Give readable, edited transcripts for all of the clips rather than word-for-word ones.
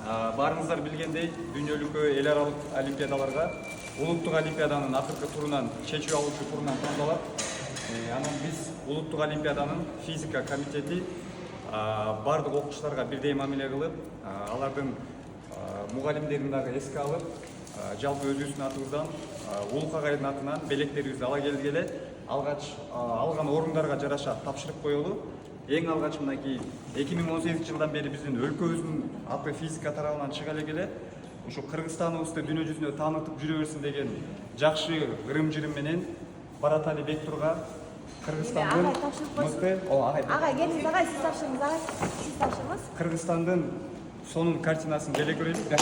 Барыңыздар билгендей, дүйнөлүк эл аралык олимпиадаларга улуттук олимпиаданын акыркы турунан чечүү алуучу турунан тандалат. Анан биз улуттук олимпиаданын физика комитети бардык окуучуларга бирдей мамиле кылып, алардын мугалимдерин дагы эске алып, жалпы өзүбүздүн атыбыздан Улук агайдын атынан белектерибизди ала келгеле, алгач алган орундарга жараша тапшырып коелу. Эң алгач мынакей 2018 жылдан бери биздин өлкөбүздүн аты физика тарабынан чыга эле, ушу Кыргызстаныбызды дүйнө жүзүнө таанытып жүрө берсин деген жакшы ырым-жырым менен Баратали Бектурга Кыргызстандын мыкты агай келиңиз, агай сиз тапшырыңыз, агай сиз тапшырыңыз. Кыргызстандын сонун картинасын деле көрөлүк.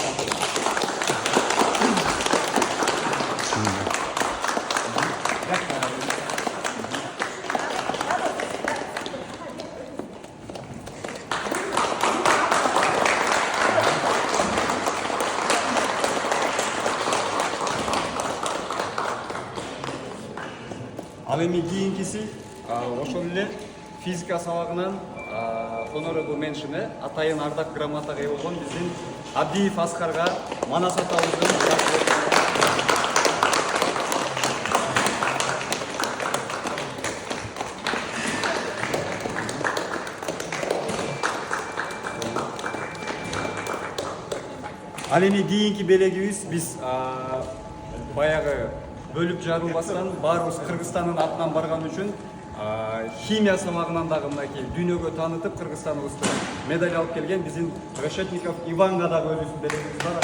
Ал эми кийинкиси ошол эле физика сабагынан honorable mention атайын ардак грамотага ээ болгон биздин Абдиев Аскарга Манас атабыздын Ал эми кийинки белегибиз биз баягы бөлүп жарылбастан баарыбыз Кыргызстандын атынан барган үчүн химия сабагынан дагы мынакей дүйнөгө таанытып Кыргызстаныбызды медаль алып келген биздин Решетников Иванга дагы өзүбүздүн белегибиз бар.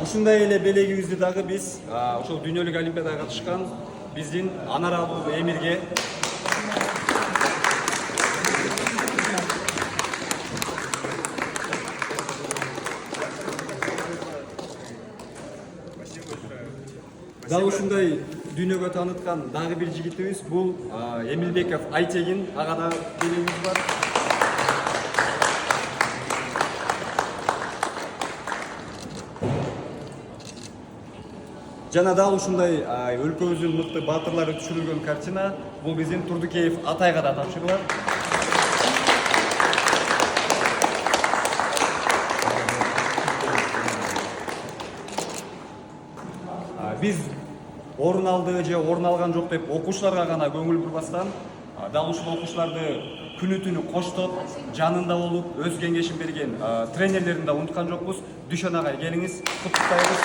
Ушундай эле белегибизди дагы биз ошол дүйнөлүк олимпиадага катышкан биздин Анарабыл Эмирге дал ушундай дүйнөгө тааныткан дагы бир жигитибиз бул Эмилбеков Айтегин, ага да белегибиз бар. Жана дал ушундай өлкөбүздүн мыкты баатырлары түшүрүлгөн картина бул биздин Турдукеев Атайга да тапшырылат. Биз орун алды же орун алган жок деп окуучуларга гана көңүл бурбастан, дал ушул окуучуларды күнү түнү коштоп, жанында болуп, өз кеңешин берген тренерлерин да унуткан жокпуз. Дүшөн агай келиңиз, куттуктайбыз.